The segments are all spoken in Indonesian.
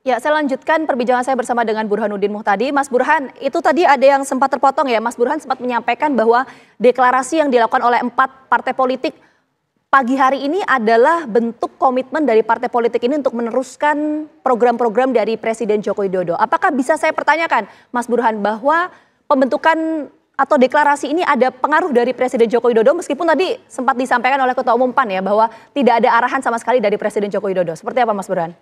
Ya, saya lanjutkan perbincangan saya bersama dengan Burhanuddin Muhtadi. Mas Burhan, itu tadi ada yang sempat terpotong ya. Mas Burhan sempat menyampaikan bahwa deklarasi yang dilakukan oleh 4 partai politik pagi hari ini adalah bentuk komitmen dari partai politik ini untuk meneruskan program-program dari Presiden Joko Widodo. Apakah bisa saya pertanyakan, Mas Burhan, bahwa pembentukan atau deklarasi ini ada pengaruh dari Presiden Joko Widodo, meskipun tadi sempat disampaikan oleh Ketua Umum PAN ya, bahwa tidak ada arahan sama sekali dari Presiden Joko Widodo. Seperti apa, Mas Burhan?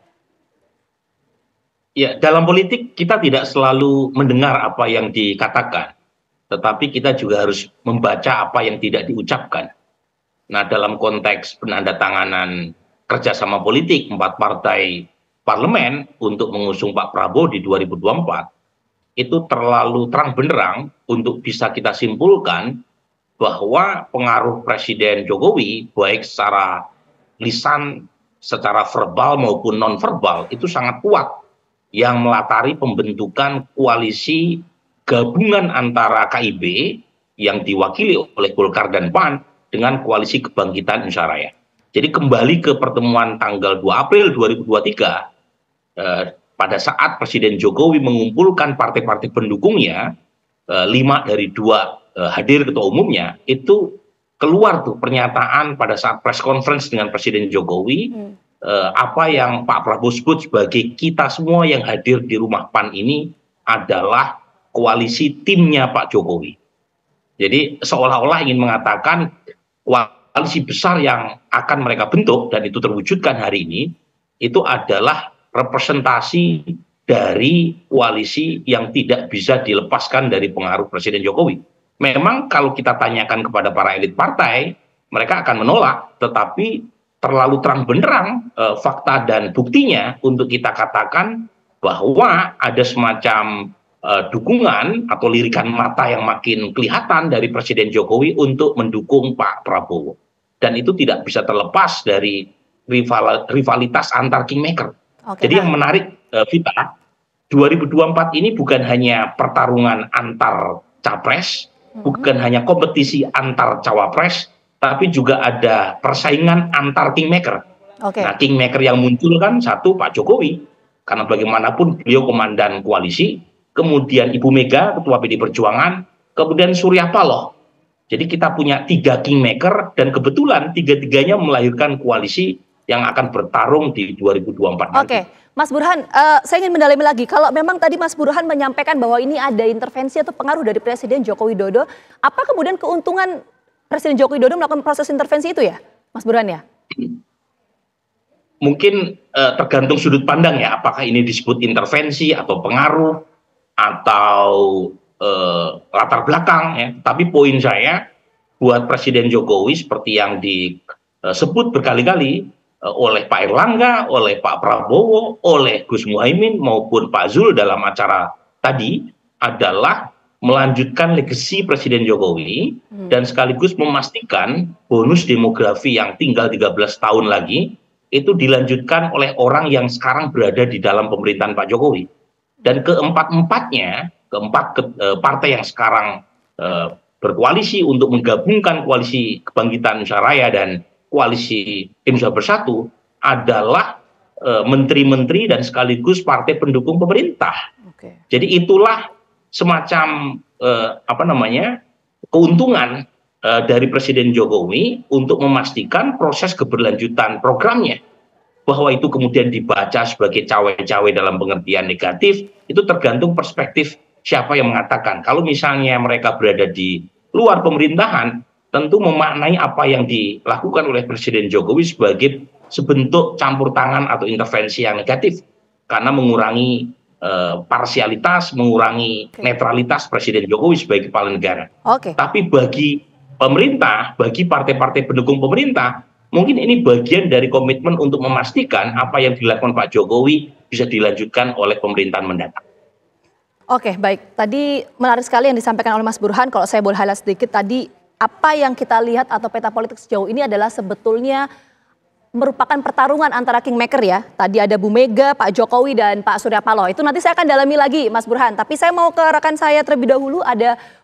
Ya, dalam politik kita tidak selalu mendengar apa yang dikatakan, tetapi kita juga harus membaca apa yang tidak diucapkan. Nah, dalam konteks penandatanganan kerjasama politik 4 partai parlemen untuk mengusung Pak Prabowo di 2024, itu terlalu terang benderang untuk bisa kita simpulkan bahwa pengaruh Presiden Jokowi, baik secara lisan, secara verbal maupun non-verbal, itu sangat kuat yang melatari pembentukan koalisi gabungan antara KIB yang diwakili oleh Golkar dan PAN dengan koalisi Kebangkitan Indonesia Raya. Jadi kembali ke pertemuan tanggal 2 April 2023, pada saat Presiden Jokowi mengumpulkan partai-partai pendukungnya, 5 dari 2 hadir ketua umumnya, itu keluar tuh pernyataan pada saat press conference dengan Presiden Jokowi, apa yang Pak Prabowo sebut sebagai kita semua yang hadir di rumah PAN ini adalah koalisi timnya Pak Jokowi. Jadi seolah-olah ingin mengatakan koalisi besar yang akan mereka bentuk dan itu terwujudkan hari ini, itu adalah representasi dari koalisi yang tidak bisa dilepaskan dari pengaruh Presiden Jokowi. Memang kalau kita tanyakan kepada para elit partai, mereka akan menolak, tetapi terlalu terang benderang fakta dan buktinya untuk kita katakan bahwa ada semacam dukungan atau lirikan mata yang makin kelihatan dari Presiden Jokowi untuk mendukung Pak Prabowo. Dan itu tidak bisa terlepas dari rivalitas antar kingmaker. Jadi yang menarik, Vita, 2024 ini bukan hanya pertarungan antar capres, bukan hanya kompetisi antar cawapres, tapi juga ada persaingan antar kingmaker. Nah, kingmaker yang muncul kan satu Pak Jokowi, karena bagaimanapun beliau komandan koalisi, kemudian Ibu Mega, Ketua PD Perjuangan, kemudian Surya Paloh. Jadi kita punya 3 kingmaker dan kebetulan 3-3-nya melahirkan koalisi yang akan bertarung di 2024 nanti. Oke, Mas Burhan, saya ingin mendalami lagi. Kalau memang tadi Mas Burhan menyampaikan bahwa ini ada intervensi atau pengaruh dari Presiden Joko Widodo, apa kemudian keuntungan Presiden Joko Widodo melakukan proses intervensi itu ya, Mas Burhan ya? Mungkin tergantung sudut pandang ya, apakah ini disebut intervensi atau pengaruh atau latar belakang ya. Tapi poin saya buat Presiden Jokowi seperti yang disebut berkali-kali oleh Pak Erlangga, oleh Pak Prabowo, oleh Gus Muhaimin maupun Pak Zul dalam acara tadi adalah melanjutkan legasi Presiden Jokowi dan sekaligus memastikan bonus demografi yang tinggal 13 tahun lagi itu dilanjutkan oleh orang yang sekarang berada di dalam pemerintahan Pak Jokowi. Dan keempat partai yang sekarang berkoalisi untuk menggabungkan koalisi Kebangkitan Indonesia Raya dan koalisi Indonesia Bersatu adalah menteri-menteri dan sekaligus partai pendukung pemerintah. Jadi itulah semacam keuntungan dari Presiden Jokowi untuk memastikan proses keberlanjutan programnya. Bahwa itu kemudian dibaca sebagai cawe-cawe dalam pengertian negatif, itu tergantung perspektif siapa yang mengatakan. Kalau misalnya mereka berada di luar pemerintahan, tentu memaknai apa yang dilakukan oleh Presiden Jokowi sebagai sebentuk campur tangan atau intervensi yang negatif. Karena mengurangi parsialitas, mengurangi netralitas Presiden Jokowi sebagai kepala negara. Tapi bagi pemerintah, bagi partai-partai pendukung pemerintah, mungkin ini bagian dari komitmen untuk memastikan apa yang dilakukan Pak Jokowi bisa dilanjutkan oleh pemerintahan mendatang. Oke, baik. Tadi menarik sekali yang disampaikan oleh Mas Burhan. Kalau saya boleh highlight sedikit tadi, apa yang kita lihat atau peta politik sejauh ini adalah sebetulnya merupakan pertarungan antara kingmaker ya. Tadi ada Bu Mega, Pak Jokowi, dan Pak Surya Paloh. Itu nanti saya akan dalami lagi, Mas Burhan. Tapi saya mau ke rekan saya terlebih dahulu, ada